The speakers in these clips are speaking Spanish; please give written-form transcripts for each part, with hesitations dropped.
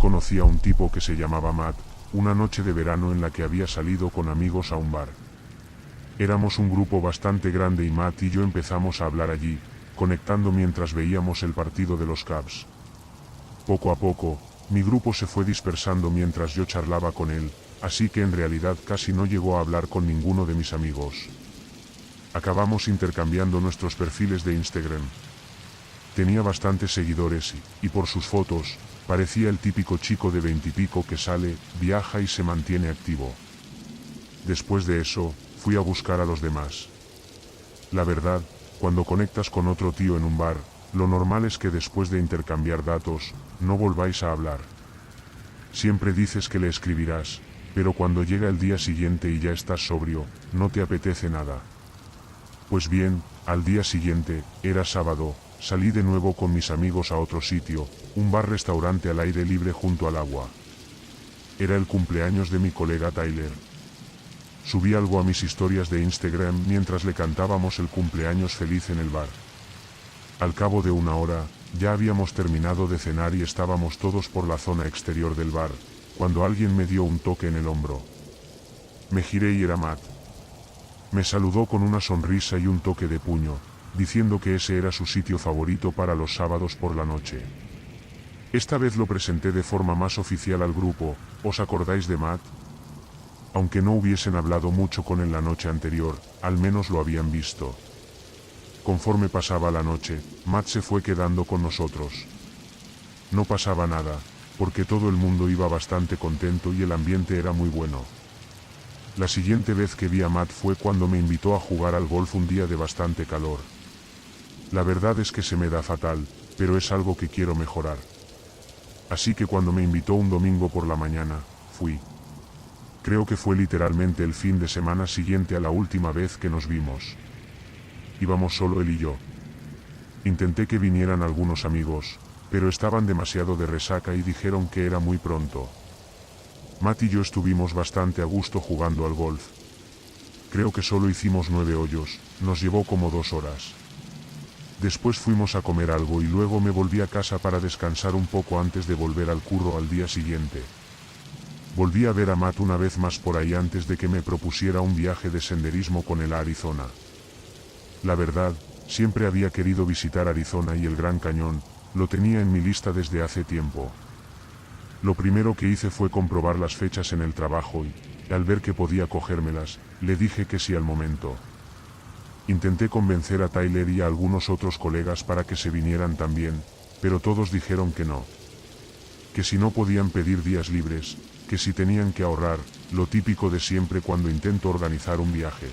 conocí a un tipo que se llamaba Matt, una noche de verano en la que había salido con amigos a un bar. Éramos un grupo bastante grande y Matt y yo empezamos a hablar allí, conectando mientras veíamos el partido de los Cavs. Poco a poco, mi grupo se fue dispersando mientras yo charlaba con él, así que en realidad casi no llegó a hablar con ninguno de mis amigos. Acabamos intercambiando nuestros perfiles de Instagram. Tenía bastantes seguidores y por sus fotos, parecía el típico chico de 20 y pico que sale, viaja y se mantiene activo. Después de eso, fui a buscar a los demás. La verdad, cuando conectas con otro tío en un bar, lo normal es que después de intercambiar datos, no volváis a hablar. Siempre dices que le escribirás, pero cuando llega el día siguiente y ya estás sobrio, no te apetece nada. Pues bien, al día siguiente, era sábado, salí de nuevo con mis amigos a otro sitio, un bar-restaurante al aire libre junto al agua. Era el cumpleaños de mi colega Tyler. Subí algo a mis historias de Instagram mientras le cantábamos el cumpleaños feliz en el bar. Al cabo de una hora, ya habíamos terminado de cenar y estábamos todos por la zona exterior del bar, cuando alguien me dio un toque en el hombro. Me giré y era Matt. Me saludó con una sonrisa y un toque de puño, diciendo que ese era su sitio favorito para los sábados por la noche. Esta vez lo presenté de forma más oficial al grupo. ¿Os acordáis de Matt? Aunque no hubiesen hablado mucho con él la noche anterior, al menos lo habían visto. Conforme pasaba la noche, Matt se fue quedando con nosotros. No pasaba nada, porque todo el mundo iba bastante contento y el ambiente era muy bueno. La siguiente vez que vi a Matt fue cuando me invitó a jugar al golf un día de bastante calor. La verdad es que se me da fatal, pero es algo que quiero mejorar. Así que cuando me invitó un domingo por la mañana, fui. Creo que fue literalmente el fin de semana siguiente a la última vez que nos vimos. Íbamos solo él y yo. Intenté que vinieran algunos amigos, pero estaban demasiado de resaca y dijeron que era muy pronto. Matt y yo estuvimos bastante a gusto jugando al golf. Creo que solo hicimos 9 hoyos, nos llevó como 2 horas. Después fuimos a comer algo y luego me volví a casa para descansar un poco antes de volver al curro al día siguiente. Volví a ver a Matt una vez más por ahí antes de que me propusiera un viaje de senderismo con él a Arizona. La verdad, siempre había querido visitar Arizona y el Gran Cañón, lo tenía en mi lista desde hace tiempo. Lo primero que hice fue comprobar las fechas en el trabajo y, al ver que podía cogérmelas, le dije que sí al momento. Intenté convencer a Tyler y a algunos otros colegas para que se vinieran también, pero todos dijeron que no. Que si no podían pedir días libres, que si tenían que ahorrar, lo típico de siempre cuando intento organizar un viaje.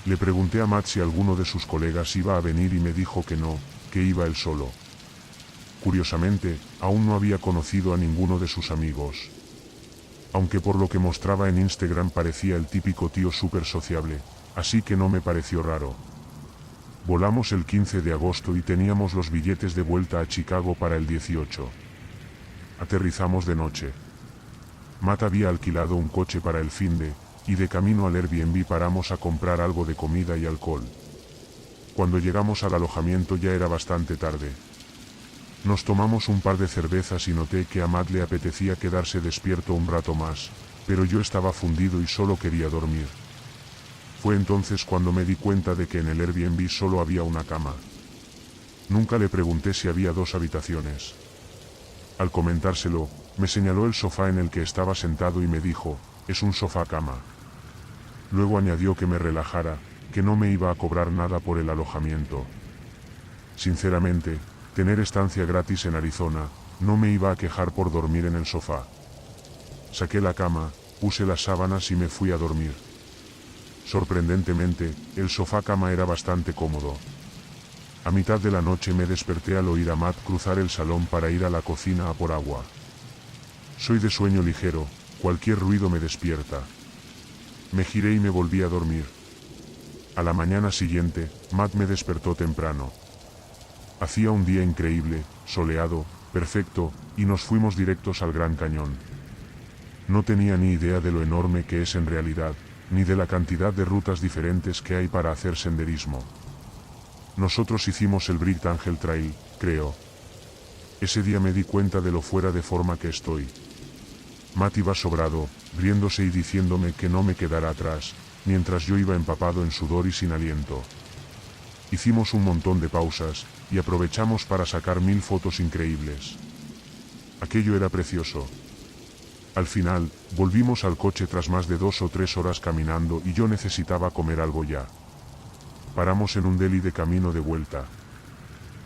Le pregunté a Matt si alguno de sus colegas iba a venir y me dijo que no, que iba él solo. Curiosamente, aún no había conocido a ninguno de sus amigos. Aunque por lo que mostraba en Instagram parecía el típico tío súper sociable, así que no me pareció raro. Volamos el 15 de agosto y teníamos los billetes de vuelta a Chicago para el 18. Aterrizamos de noche. Matt había alquilado un coche para el finde, y de camino al Airbnb paramos a comprar algo de comida y alcohol. Cuando llegamos al alojamiento ya era bastante tarde. Nos tomamos un par de cervezas y noté que a Matt le apetecía quedarse despierto un rato más, pero yo estaba fundido y solo quería dormir. Fue entonces cuando me di cuenta de que en el Airbnb solo había una cama. Nunca le pregunté si había 2 habitaciones. Al comentárselo, me señaló el sofá en el que estaba sentado y me dijo, es un sofá-cama. Luego añadió que me relajara, que no me iba a cobrar nada por el alojamiento. Sinceramente, tener estancia gratis en Arizona, no me iba a quejar por dormir en el sofá. Saqué la cama, puse las sábanas y me fui a dormir. Sorprendentemente, el sofá-cama era bastante cómodo. A mitad de la noche me desperté al oír a Matt cruzar el salón para ir a la cocina a por agua. Soy de sueño ligero, cualquier ruido me despierta. Me giré y me volví a dormir. A la mañana siguiente, Matt me despertó temprano. Hacía un día increíble, soleado, perfecto, y nos fuimos directos al Gran Cañón. No tenía ni idea de lo enorme que es en realidad, ni de la cantidad de rutas diferentes que hay para hacer senderismo. Nosotros hicimos el Bright Angel Trail, creo. Ese día me di cuenta de lo fuera de forma que estoy. Matt iba sobrado, riéndose y diciéndome que no me quedara atrás, mientras yo iba empapado en sudor y sin aliento. Hicimos un montón de pausas, y aprovechamos para sacar 1000 fotos increíbles. Aquello era precioso. Al final, volvimos al coche tras más de 2 o 3 horas caminando y yo necesitaba comer algo ya. Paramos en un deli de camino de vuelta.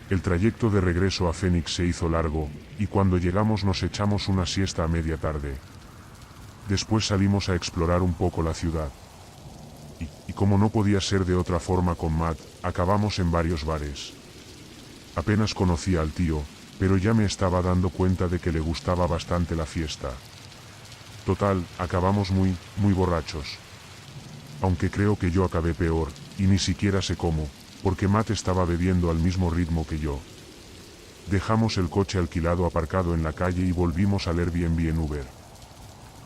El trayecto de regreso a Phoenix se hizo largo, y cuando llegamos nos echamos una siesta a media tarde. Después salimos a explorar un poco la ciudad. Y como no podía ser de otra forma con Matt, acabamos en varios bares. Apenas conocía al tío, pero ya me estaba dando cuenta de que le gustaba bastante la fiesta. Total, acabamos muy borrachos. Aunque creo que yo acabé peor, y ni siquiera sé cómo, porque Matt estaba bebiendo al mismo ritmo que yo. Dejamos el coche alquilado aparcado en la calle y volvimos al Airbnb en Uber.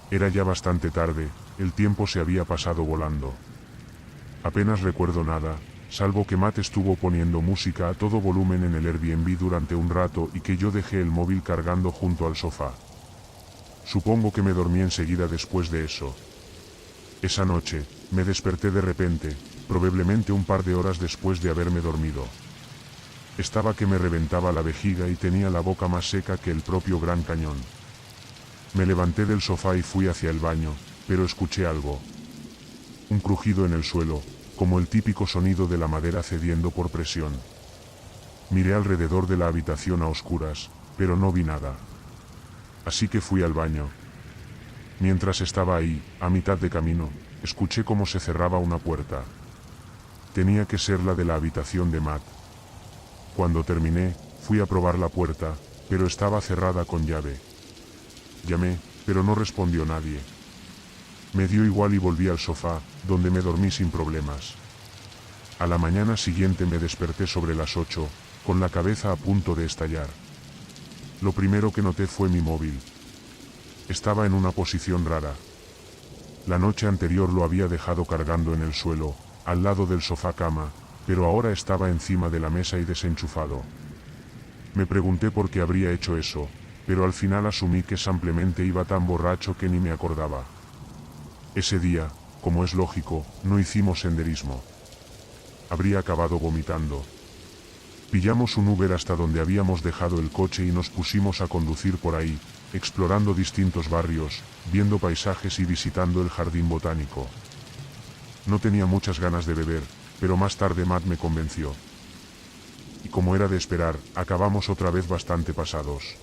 Era ya bastante tarde, el tiempo se había pasado volando. Apenas recuerdo nada, salvo que Matt estuvo poniendo música a todo volumen en el Airbnb durante un rato y que yo dejé el móvil cargando junto al sofá. Supongo que me dormí enseguida después de eso. Esa noche, me desperté de repente, probablemente un par de horas después de haberme dormido. Estaba que me reventaba la vejiga y tenía la boca más seca que el propio Gran Cañón. Me levanté del sofá y fui hacia el baño, pero escuché algo. Un crujido en el suelo, como el típico sonido de la madera cediendo por presión. Miré alrededor de la habitación a oscuras, pero no vi nada. Así que fui al baño. Mientras estaba ahí, a mitad de camino, escuché cómo se cerraba una puerta. Tenía que ser la de la habitación de Matt. Cuando terminé, fui a probar la puerta, pero estaba cerrada con llave. Llamé, pero no respondió nadie. Me dio igual y volví al sofá, donde me dormí sin problemas. A la mañana siguiente me desperté sobre las 8, con la cabeza a punto de estallar. Lo primero que noté fue mi móvil. Estaba en una posición rara. La noche anterior lo había dejado cargando en el suelo, al lado del sofá cama, pero ahora estaba encima de la mesa y desenchufado. Me pregunté por qué habría hecho eso, pero al final asumí que simplemente iba tan borracho que ni me acordaba. Ese día, como es lógico, no hicimos senderismo. Habría acabado vomitando. Pillamos un Uber hasta donde habíamos dejado el coche y nos pusimos a conducir por ahí, explorando distintos barrios, viendo paisajes y visitando el jardín botánico. No tenía muchas ganas de beber, pero más tarde Matt me convenció. Y como era de esperar, acabamos otra vez bastante pasados.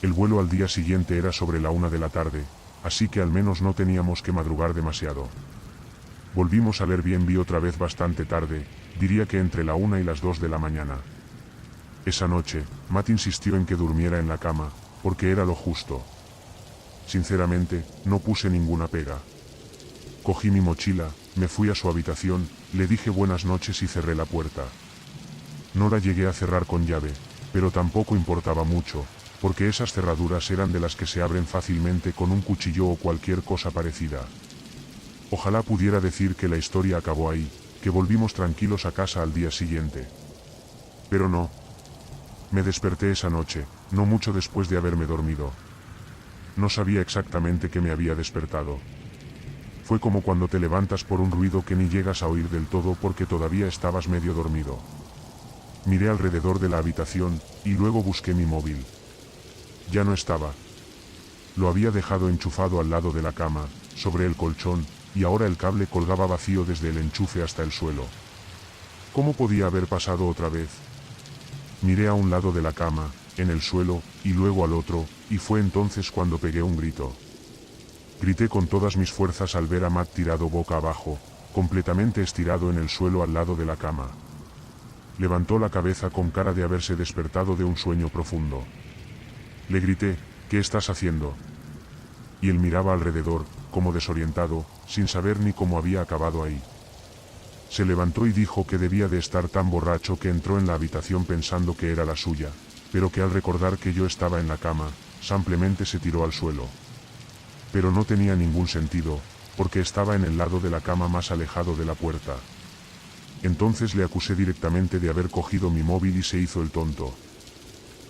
El vuelo al día siguiente era sobre la 1 de la tarde, así que al menos no teníamos que madrugar demasiado. Volvimos al Airbnb otra vez bastante tarde, diría que entre la 1 y las 2 de la mañana. Esa noche, Matt insistió en que durmiera en la cama, porque era lo justo. Sinceramente, no puse ninguna pega. Cogí mi mochila, me fui a su habitación, le dije buenas noches y cerré la puerta. No la llegué a cerrar con llave, pero tampoco importaba mucho, porque esas cerraduras eran de las que se abren fácilmente con un cuchillo o cualquier cosa parecida. Ojalá pudiera decir que la historia acabó ahí, que volvimos tranquilos a casa al día siguiente. Pero no. Me desperté esa noche, no mucho después de haberme dormido. No sabía exactamente qué me había despertado. Fue como cuando te levantas por un ruido que ni llegas a oír del todo porque todavía estabas medio dormido. Miré alrededor de la habitación, y luego busqué mi móvil. Ya no estaba. Lo había dejado enchufado al lado de la cama, sobre el colchón, y ahora el cable colgaba vacío desde el enchufe hasta el suelo. ¿Cómo podía haber pasado otra vez? Miré a un lado de la cama, en el suelo, y luego al otro, y fue entonces cuando pegué un grito. Grité con todas mis fuerzas al ver a Matt tirado boca abajo, completamente estirado en el suelo al lado de la cama. Levantó la cabeza con cara de haberse despertado de un sueño profundo. Le grité, ¿qué estás haciendo? Y él miraba alrededor, como desorientado, sin saber ni cómo había acabado ahí. Se levantó y dijo que debía de estar tan borracho que entró en la habitación pensando que era la suya, pero que al recordar que yo estaba en la cama, simplemente se tiró al suelo. Pero no tenía ningún sentido, porque estaba en el lado de la cama más alejado de la puerta. Entonces le acusé directamente de haber cogido mi móvil y se hizo el tonto.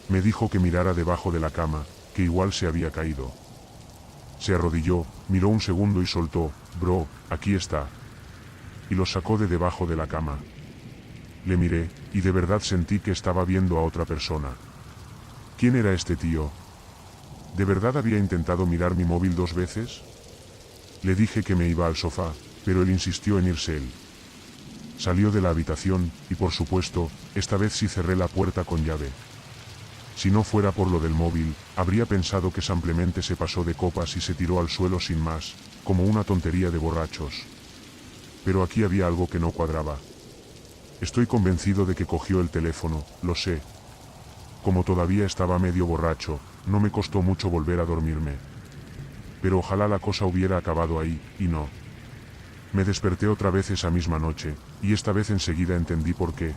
Me dijo que mirara debajo de la cama, que igual se había caído. Se arrodilló, miró un segundo y soltó, bro, aquí está. Y lo sacó de debajo de la cama. Le miré, y de verdad sentí que estaba viendo a otra persona. ¿Quién era este tío? ¿De verdad había intentado mirar mi móvil 2 veces? Le dije que me iba al sofá, pero él insistió en irse él. Salió de la habitación, y por supuesto, esta vez sí cerré la puerta con llave. Si no fuera por lo del móvil, habría pensado que simplemente se pasó de copas y se tiró al suelo sin más, como una tontería de borrachos. Pero aquí había algo que no cuadraba. Estoy convencido de que cogió el teléfono, lo sé. Como todavía estaba medio borracho, no me costó mucho volver a dormirme. Pero ojalá la cosa hubiera acabado ahí, y no. Me desperté otra vez esa misma noche, y esta vez enseguida entendí por qué.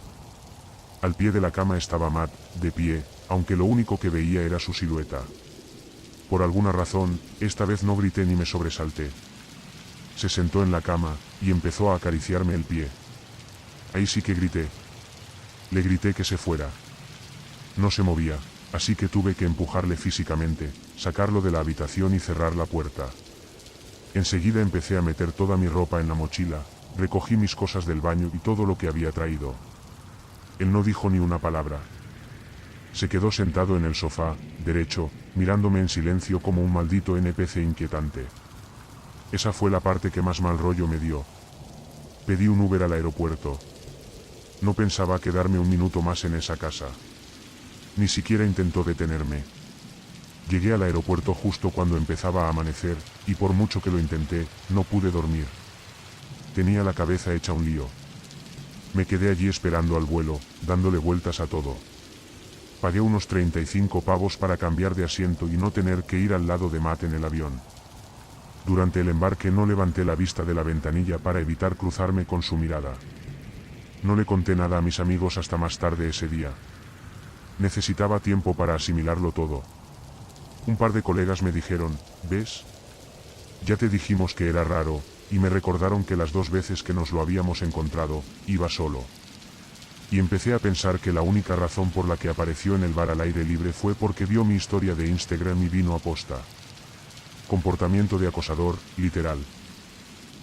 Al pie de la cama estaba Matt, de pie, aunque lo único que veía era su silueta. Por alguna razón, esta vez no grité ni me sobresalté. Se sentó en la cama, y empezó a acariciarme el pie. Ahí sí que grité. Le grité que se fuera. No se movía, así que tuve que empujarle físicamente, sacarlo de la habitación y cerrar la puerta. Enseguida empecé a meter toda mi ropa en la mochila, recogí mis cosas del baño y todo lo que había traído. Él no dijo ni una palabra. Se quedó sentado en el sofá, derecho, mirándome en silencio como un maldito NPC inquietante. Esa fue la parte que más mal rollo me dio. Pedí un Uber al aeropuerto. No pensaba quedarme un minuto más en esa casa. Ni siquiera intentó detenerme. Llegué al aeropuerto justo cuando empezaba a amanecer, y por mucho que lo intenté, no pude dormir. Tenía la cabeza hecha un lío. Me quedé allí esperando al vuelo, dándole vueltas a todo. Pagué unos 35 pavos para cambiar de asiento y no tener que ir al lado de Matt en el avión. Durante el embarque no levanté la vista de la ventanilla para evitar cruzarme con su mirada. No le conté nada a mis amigos hasta más tarde ese día. Necesitaba tiempo para asimilarlo todo. Un par de colegas me dijeron, ¿ves? Ya te dijimos que era raro, y me recordaron que las 2 veces que nos lo habíamos encontrado, iba solo. Y empecé a pensar que la única razón por la que apareció en el bar al aire libre fue porque vio mi historia de Instagram y vino a posta. Comportamiento de acosador, literal.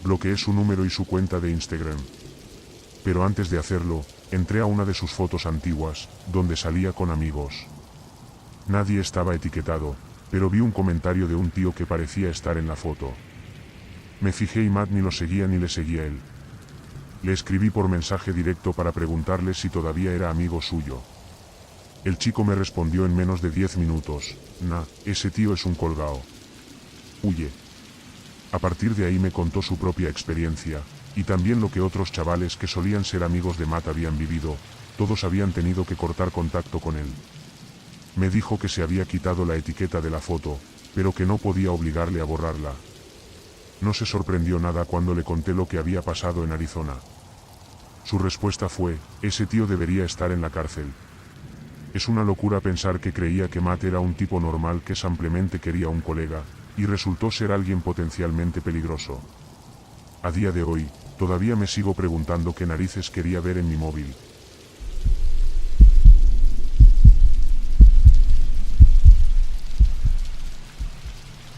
Bloqueé su número y su cuenta de Instagram. Pero antes de hacerlo, entré a una de sus fotos antiguas, donde salía con amigos. Nadie estaba etiquetado, pero vi un comentario de un tío que parecía estar en la foto. Me fijé y Matt ni lo seguía ni le seguía él. Le escribí por mensaje directo para preguntarle si todavía era amigo suyo. El chico me respondió en menos de 10 minutos, nah, ese tío es un colgao. Huye. A partir de ahí me contó su propia experiencia, y también lo que otros chavales que solían ser amigos de Matt habían vivido, todos habían tenido que cortar contacto con él. Me dijo que se había quitado la etiqueta de la foto, pero que no podía obligarle a borrarla. No se sorprendió nada cuando le conté lo que había pasado en Arizona. Su respuesta fue, ese tío debería estar en la cárcel. Es una locura pensar que creía que Matt era un tipo normal que simplemente quería un colega, y resultó ser alguien potencialmente peligroso. A día de hoy, todavía me sigo preguntando qué narices quería ver en mi móvil.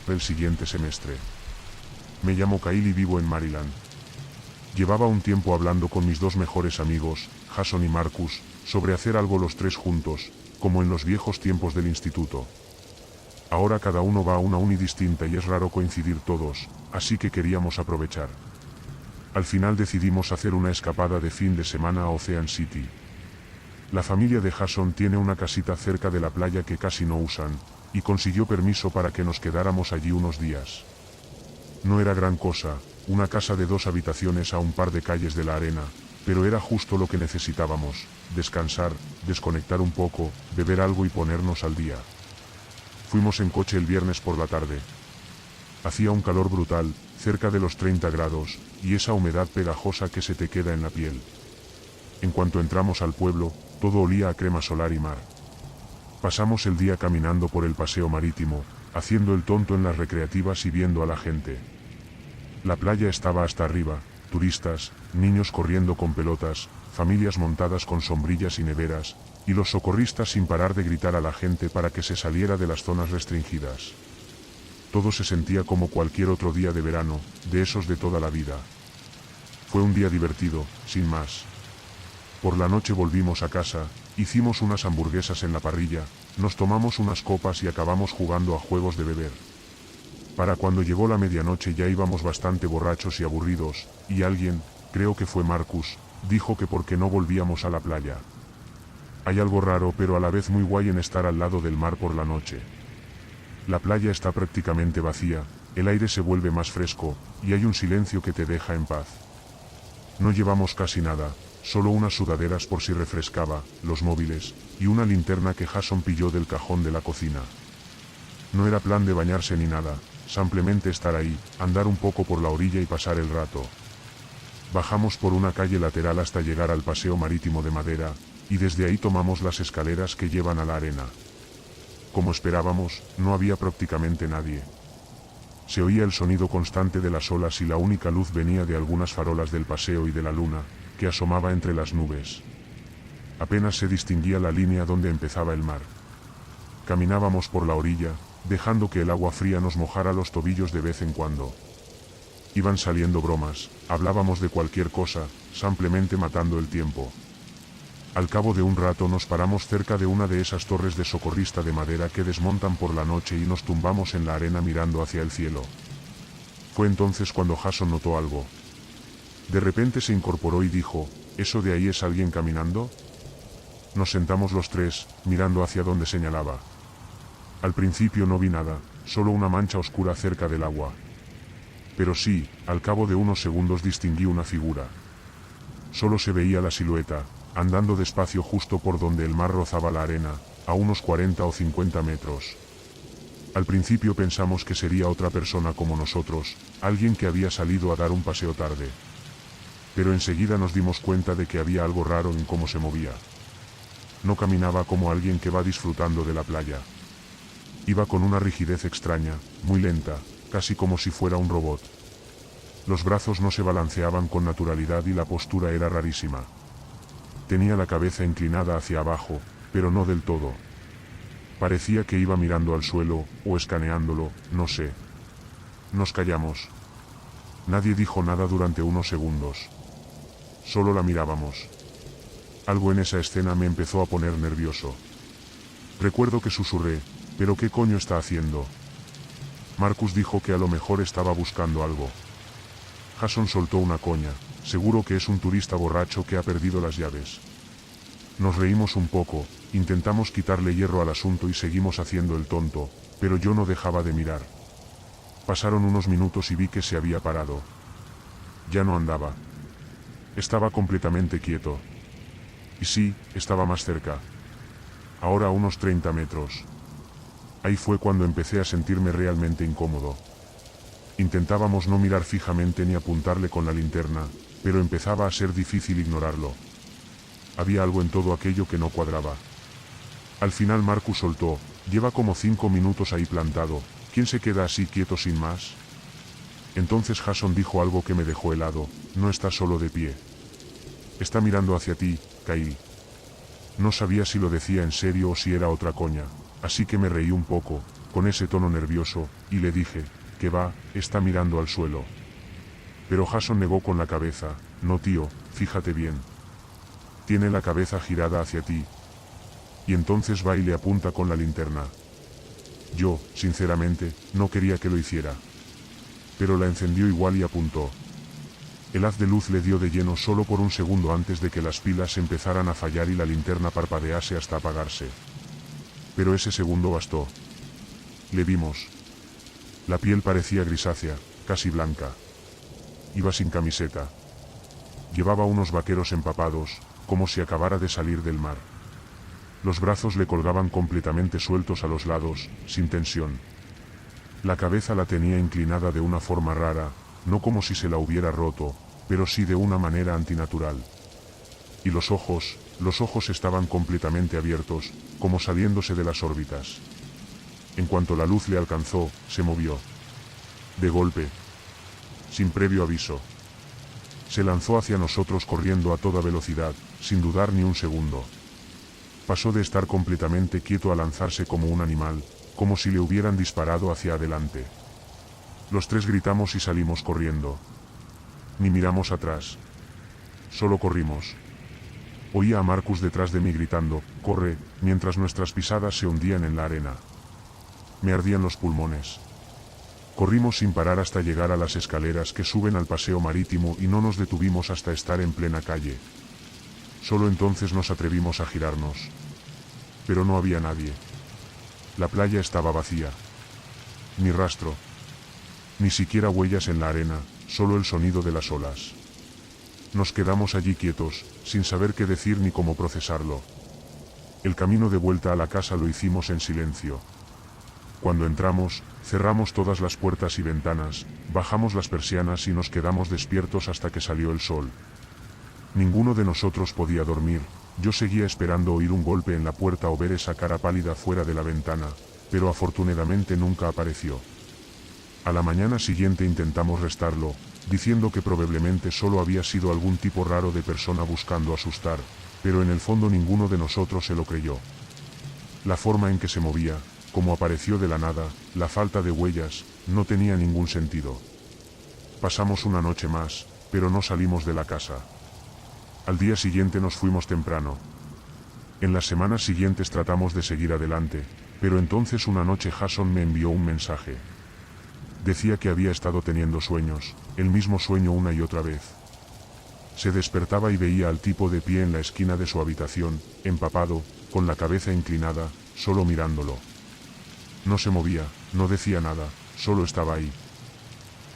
El siguiente semestre. Me llamo Kyle y vivo en Maryland. Llevaba un tiempo hablando con mis 2 mejores amigos, Jason y Marcus, sobre hacer algo los 3 juntos, como en los viejos tiempos del instituto. Ahora cada uno va a una uni distinta y es raro coincidir todos, así que queríamos aprovechar. Al final decidimos hacer una escapada de fin de semana a Ocean City. La familia de Jason tiene una casita cerca de la playa que casi no usan, y consiguió permiso para que nos quedáramos allí unos días. No era gran cosa, una casa de 2 habitaciones a un par de calles de la arena, pero era justo lo que necesitábamos, descansar, desconectar un poco, beber algo y ponernos al día. Fuimos en coche el viernes por la tarde. Hacía un calor brutal, cerca de los 30 grados, y esa humedad pegajosa que se te queda en la piel. En cuanto entramos al pueblo, todo olía a crema solar y mar. Pasamos el día caminando por el paseo marítimo, haciendo el tonto en las recreativas y viendo a la gente. La playa estaba hasta arriba, turistas, niños corriendo con pelotas, familias montadas con sombrillas y neveras, y los socorristas sin parar de gritar a la gente para que se saliera de las zonas restringidas. Todo se sentía como cualquier otro día de verano, de esos de toda la vida. Fue un día divertido, sin más. Por la noche volvimos a casa, hicimos unas hamburguesas en la parrilla, nos tomamos unas copas y acabamos jugando a juegos de beber. Para cuando llegó la medianoche ya íbamos bastante borrachos y aburridos, y alguien, creo que fue Marcus, dijo que por qué no volvíamos a la playa. Hay algo raro pero a la vez muy guay en estar al lado del mar por la noche. La playa está prácticamente vacía, el aire se vuelve más fresco, y hay un silencio que te deja en paz. No llevamos casi nada, solo unas sudaderas por si refrescaba, los móviles, y una linterna que Jason pilló del cajón de la cocina. No era plan de bañarse ni nada, simplemente estar ahí, andar un poco por la orilla y pasar el rato. Bajamos por una calle lateral hasta llegar al paseo marítimo de madera, y desde ahí tomamos las escaleras que llevan a la arena. Como esperábamos, no había prácticamente nadie. Se oía el sonido constante de las olas y la única luz venía de algunas farolas del paseo y de la luna, que asomaba entre las nubes. Apenas se distinguía la línea donde empezaba el mar. Caminábamos por la orilla, dejando que el agua fría nos mojara los tobillos de vez en cuando. Iban saliendo bromas, hablábamos de cualquier cosa, simplemente matando el tiempo. Al cabo de un rato nos paramos cerca de una de esas torres de socorrista de madera que desmontan por la noche y nos tumbamos en la arena mirando hacia el cielo. Fue entonces cuando Jason notó algo. De repente se incorporó y dijo, ¿eso de ahí es alguien caminando? Nos sentamos los tres, mirando hacia donde señalaba. Al principio no vi nada, solo una mancha oscura cerca del agua. Pero sí, al cabo de unos segundos distinguí una figura. Solo se veía la silueta, andando despacio justo por donde el mar rozaba la arena, a unos 40 o 50 metros. Al principio pensamos que sería otra persona como nosotros, alguien que había salido a dar un paseo tarde. Pero enseguida nos dimos cuenta de que había algo raro en cómo se movía. No caminaba como alguien que va disfrutando de la playa. Iba con una rigidez extraña, muy lenta, casi como si fuera un robot. Los brazos no se balanceaban con naturalidad y la postura era rarísima. Tenía la cabeza inclinada hacia abajo, pero no del todo. Parecía que iba mirando al suelo, o escaneándolo, no sé. Nos callamos. Nadie dijo nada durante unos segundos. Solo la mirábamos. Algo en esa escena me empezó a poner nervioso. Recuerdo que susurré, ¿pero qué coño está haciendo? Marcus dijo que a lo mejor estaba buscando algo. Jason soltó una coña, seguro que es un turista borracho que ha perdido las llaves. Nos reímos un poco, intentamos quitarle hierro al asunto y seguimos haciendo el tonto, pero yo no dejaba de mirar. Pasaron unos minutos y vi que se había parado. Ya no andaba. Estaba completamente quieto. Y sí, estaba más cerca. Ahora a unos 30 metros. Ahí fue cuando empecé a sentirme realmente incómodo. Intentábamos no mirar fijamente ni apuntarle con la linterna, pero empezaba a ser difícil ignorarlo. Había algo en todo aquello que no cuadraba. Al final Marcus soltó, lleva como 5 minutos ahí plantado, ¿quién se queda así quieto sin más? Entonces Jason dijo algo que me dejó helado, no está solo de pie. Está mirando hacia ti, Kyle. No sabía si lo decía en serio o si era otra coña, así que me reí un poco, con ese tono nervioso, y le dije, que va, está mirando al suelo. Pero Jason negó con la cabeza, no tío, fíjate bien. Tiene la cabeza girada hacia ti. Y entonces va y le apunta con la linterna. Yo, sinceramente, no quería que lo hiciera. Pero la encendió igual y apuntó. El haz de luz le dio de lleno solo por un segundo antes de que las pilas empezaran a fallar y la linterna parpadease hasta apagarse. Pero ese segundo bastó. Le vimos. La piel parecía grisácea, casi blanca. Iba sin camiseta. Llevaba unos vaqueros empapados, como si acabara de salir del mar. Los brazos le colgaban completamente sueltos a los lados, sin tensión. La cabeza la tenía inclinada de una forma rara, no como si se la hubiera roto, pero sí de una manera antinatural. Y los ojos estaban completamente abiertos, como saliéndose de las órbitas. En cuanto la luz le alcanzó, se movió. De golpe. Sin previo aviso. Se lanzó hacia nosotros corriendo a toda velocidad, sin dudar ni un segundo. Pasó de estar completamente quieto a lanzarse como un animal, como si le hubieran disparado hacia adelante. Los tres gritamos y salimos corriendo. Ni miramos atrás. Solo corrimos. Oía a Marcus detrás de mí gritando, «¡Corre!», mientras nuestras pisadas se hundían en la arena. Me ardían los pulmones. Corrimos sin parar hasta llegar a las escaleras que suben al paseo marítimo y no nos detuvimos hasta estar en plena calle. Solo entonces nos atrevimos a girarnos. Pero no había nadie. La playa estaba vacía. Ni rastro. Ni siquiera huellas en la arena, solo el sonido de las olas. Nos quedamos allí quietos, sin saber qué decir ni cómo procesarlo. El camino de vuelta a la casa lo hicimos en silencio. Cuando entramos, cerramos todas las puertas y ventanas, bajamos las persianas y nos quedamos despiertos hasta que salió el sol. Ninguno de nosotros podía dormir, yo seguía esperando oír un golpe en la puerta o ver esa cara pálida fuera de la ventana, pero afortunadamente nunca apareció. A la mañana siguiente intentamos restarlo, diciendo que probablemente solo había sido algún tipo raro de persona buscando asustar, pero en el fondo ninguno de nosotros se lo creyó. La forma en que se movía, como apareció de la nada, la falta de huellas, no tenía ningún sentido. Pasamos una noche más, pero no salimos de la casa. Al día siguiente nos fuimos temprano. En las semanas siguientes tratamos de seguir adelante, pero entonces una noche Jason me envió un mensaje. Decía que había estado teniendo sueños, el mismo sueño una y otra vez. Se despertaba y veía al tipo de pie en la esquina de su habitación, empapado, con la cabeza inclinada, solo mirándolo. No se movía, no decía nada, solo estaba ahí.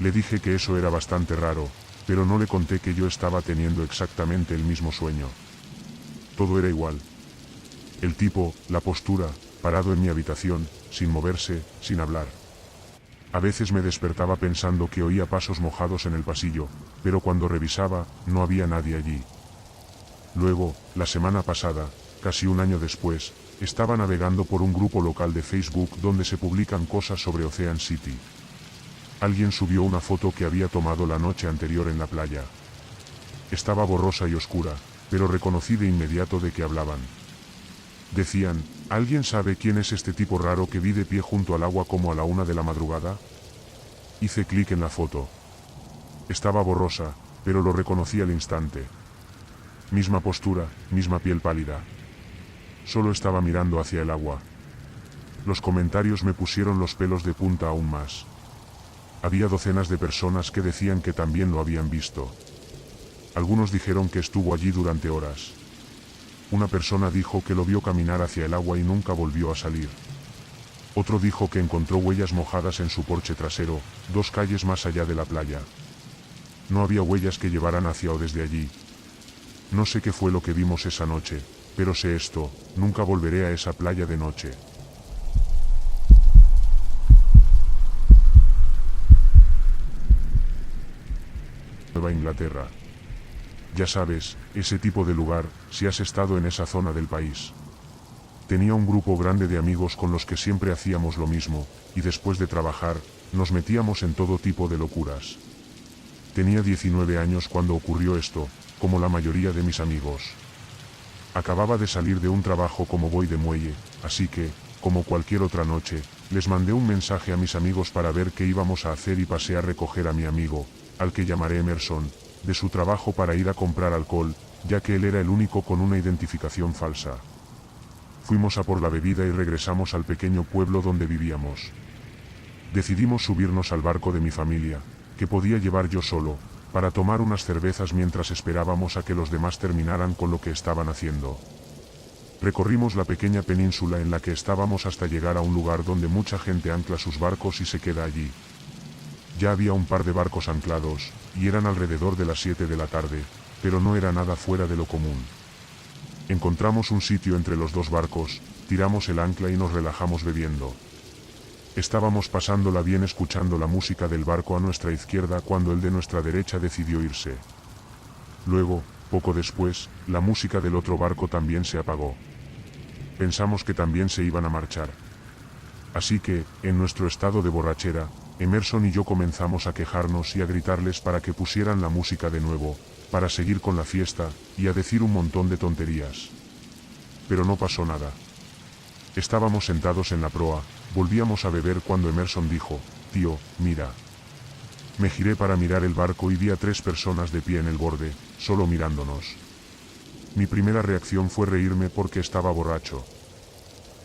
Le dije que eso era bastante raro, pero no le conté que yo estaba teniendo exactamente el mismo sueño. Todo era igual. El tipo, la postura, parado en mi habitación, sin moverse, sin hablar. A veces me despertaba pensando que oía pasos mojados en el pasillo, pero cuando revisaba, no había nadie allí. Luego, la semana pasada, casi un año después, estaba navegando por un grupo local de Facebook donde se publican cosas sobre Ocean City. Alguien subió una foto que había tomado la noche anterior en la playa. Estaba borrosa y oscura, pero reconocí de inmediato de qué hablaban. Decían, ¿alguien sabe quién es este tipo raro que vi de pie junto al agua como a la 1 de la madrugada? Hice clic en la foto. Estaba borrosa, pero lo reconocí al instante. Misma postura, misma piel pálida. Solo estaba mirando hacia el agua. Los comentarios me pusieron los pelos de punta aún más. Había docenas de personas que decían que también lo habían visto. Algunos dijeron que estuvo allí durante horas. Una persona dijo que lo vio caminar hacia el agua y nunca volvió a salir. Otro dijo que encontró huellas mojadas en su porche trasero, 2 calles más allá de la playa. No había huellas que llevaran hacia o desde allí. No sé qué fue lo que vimos esa noche, pero sé esto, nunca volveré a esa playa de noche. Nueva Inglaterra. Ya sabes, ese tipo de lugar, si has estado en esa zona del país. Tenía un grupo grande de amigos con los que siempre hacíamos lo mismo, y después de trabajar, nos metíamos en todo tipo de locuras. Tenía 19 años cuando ocurrió esto, como la mayoría de mis amigos. Acababa de salir de un trabajo como boy de muelle, así que, como cualquier otra noche, les mandé un mensaje a mis amigos para ver qué íbamos a hacer y pasé a recoger a mi amigo, al que llamaré Emerson, de su trabajo para ir a comprar alcohol, ya que él era el único con una identificación falsa. Fuimos a por la bebida y regresamos al pequeño pueblo donde vivíamos. Decidimos subirnos al barco de mi familia, que podía llevar yo solo, para tomar unas cervezas mientras esperábamos a que los demás terminaran con lo que estaban haciendo. Recorrimos la pequeña península en la que estábamos hasta llegar a un lugar donde mucha gente ancla sus barcos y se queda allí. Ya había un par de barcos anclados, y eran alrededor de las 7 de la tarde, pero no era nada fuera de lo común. Encontramos un sitio entre los 2 barcos, tiramos el ancla y nos relajamos bebiendo. Estábamos pasándola bien escuchando la música del barco a nuestra izquierda cuando el de nuestra derecha decidió irse. Luego, poco después, la música del otro barco también se apagó. Pensamos que también se iban a marchar. Así que, en nuestro estado de borrachera, Emerson y yo comenzamos a quejarnos y a gritarles para que pusieran la música de nuevo, para seguir con la fiesta, y a decir un montón de tonterías. pero no pasó nada. Estábamos sentados en la proa, volvíamos a beber cuando Emerson dijo, «Tío, mira». Me giré para mirar el barco y vi a 3 personas de pie en el borde, solo mirándonos. Mi primera reacción fue reírme porque estaba borracho.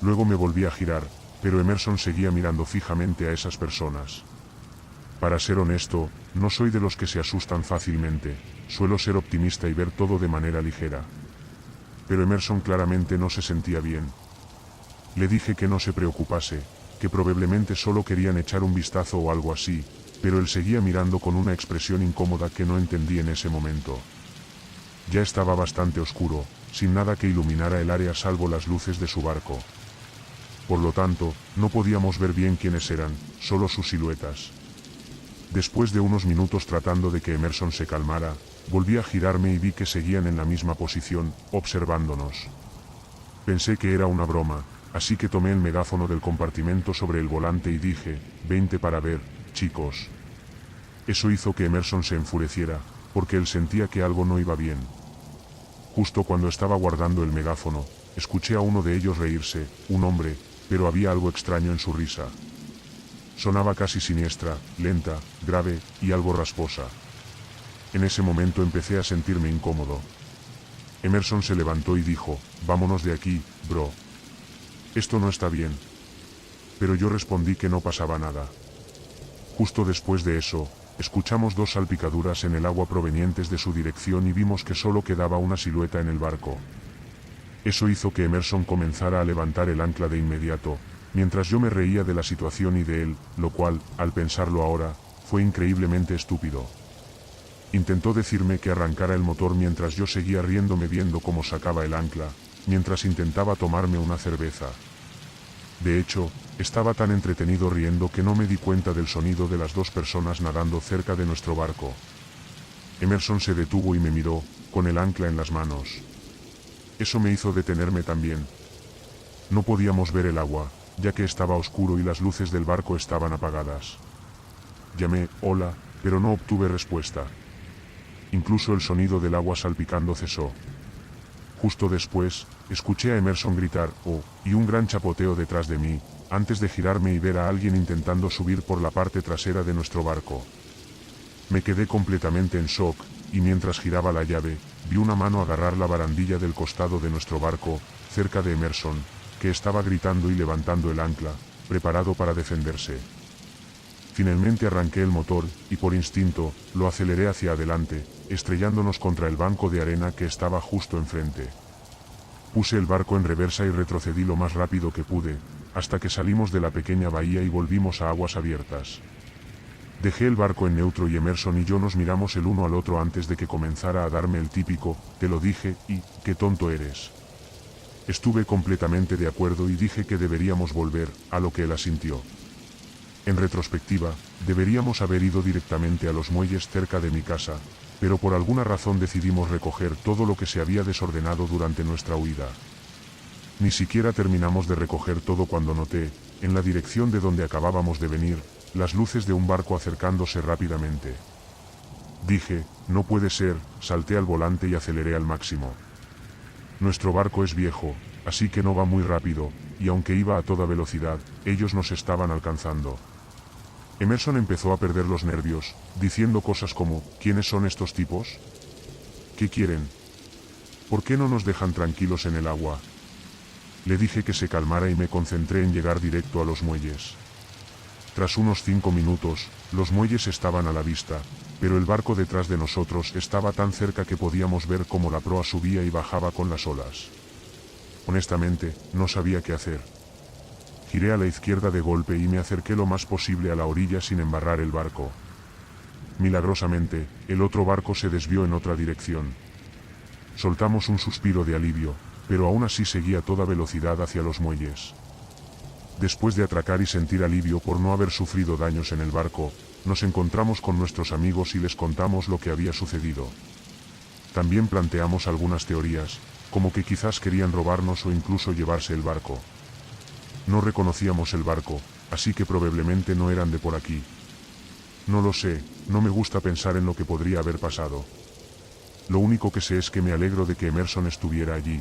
Luego me volví a girar, pero Emerson seguía mirando fijamente a esas personas. Para ser honesto, no soy de los que se asustan fácilmente, suelo ser optimista y ver todo de manera ligera. Pero Emerson claramente no se sentía bien. Le dije que no se preocupase, que probablemente solo querían echar un vistazo o algo así, pero él seguía mirando con una expresión incómoda que no entendí en ese momento. Ya estaba bastante oscuro, sin nada que iluminara el área salvo las luces de su barco. Por lo tanto, no podíamos ver bien quiénes eran, solo sus siluetas. Después de unos minutos tratando de que Emerson se calmara, volví a girarme y vi que seguían en la misma posición, observándonos. Pensé que era una broma, así que tomé el megáfono del compartimento sobre el volante y dije, 20 para ver, chicos. Eso hizo que Emerson se enfureciera, porque él sentía que algo no iba bien. Justo cuando estaba guardando el megáfono, escuché a uno de ellos reírse, un hombre, pero había algo extraño en su risa. Sonaba casi siniestra, lenta, grave, y algo rasposa. En ese momento empecé a sentirme incómodo. Emerson se levantó y dijo, vámonos de aquí, bro. Esto no está bien. Pero yo respondí que no pasaba nada. Justo después de eso, escuchamos 2 salpicaduras en el agua provenientes de su dirección y vimos que solo quedaba una silueta en el barco. Eso hizo que Emerson comenzara a levantar el ancla de inmediato, mientras yo me reía de la situación y de él, lo cual, al pensarlo ahora, fue increíblemente estúpido. Intentó decirme que arrancara el motor mientras yo seguía riéndome viendo cómo sacaba el ancla, mientras intentaba tomarme una cerveza. De hecho, estaba tan entretenido riendo que no me di cuenta del sonido de las 2 personas nadando cerca de nuestro barco. Emerson se detuvo y me miró, con el ancla en las manos. Eso me hizo detenerme también. No podíamos ver el agua, ya que estaba oscuro y las luces del barco estaban apagadas. Llamé, hola, pero no obtuve respuesta. Incluso el sonido del agua salpicando cesó. Justo después, escuché a Emerson gritar, oh, y un gran chapoteo detrás de mí, antes de girarme y ver a alguien intentando subir por la parte trasera de nuestro barco. Me quedé completamente en shock, y mientras giraba la llave, vi una mano agarrar la barandilla del costado de nuestro barco, cerca de Emerson, que estaba gritando y levantando el ancla, preparado para defenderse. Finalmente arranqué el motor, y por instinto, lo aceleré hacia adelante, estrellándonos contra el banco de arena que estaba justo enfrente. Puse el barco en reversa y retrocedí lo más rápido que pude, hasta que salimos de la pequeña bahía y volvimos a aguas abiertas. Dejé el barco en neutro y Emerson y yo nos miramos el uno al otro antes de que comenzara a darme el típico, te lo dije, y, qué tonto eres. Estuve completamente de acuerdo y dije que deberíamos volver, a lo que él asintió. En retrospectiva, deberíamos haber ido directamente a los muelles cerca de mi casa, pero por alguna razón decidimos recoger todo lo que se había desordenado durante nuestra huida. Ni siquiera terminamos de recoger todo cuando noté, en la dirección de donde acabábamos de venir, las luces de un barco acercándose rápidamente. Dije, no puede ser, salté al volante y aceleré al máximo. Nuestro barco es viejo, así que no va muy rápido, y aunque iba a toda velocidad, ellos nos estaban alcanzando. Emerson empezó a perder los nervios, diciendo cosas como, ¿quiénes son estos tipos? ¿Qué quieren? ¿Por qué no nos dejan tranquilos en el agua? Le dije que se calmara y me concentré en llegar directo a los muelles. Tras unos 5 minutos, los muelles estaban a la vista, pero el barco detrás de nosotros estaba tan cerca que podíamos ver cómo la proa subía y bajaba con las olas. Honestamente, no sabía qué hacer. Giré a la izquierda de golpe y me acerqué lo más posible a la orilla sin embarrar el barco. Milagrosamente, el otro barco se desvió en otra dirección. Soltamos un suspiro de alivio, pero aún así seguía a toda velocidad hacia los muelles. Después de atracar y sentir alivio por no haber sufrido daños en el barco, nos encontramos con nuestros amigos y les contamos lo que había sucedido. También planteamos algunas teorías, como que quizás querían robarnos o incluso llevarse el barco. No reconocíamos el barco, así que probablemente no eran de por aquí. No lo sé, no me gusta pensar en lo que podría haber pasado. Lo único que sé es que me alegro de que Emerson estuviera allí.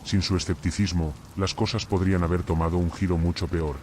Sin su escepticismo, las cosas podrían haber tomado un giro mucho peor.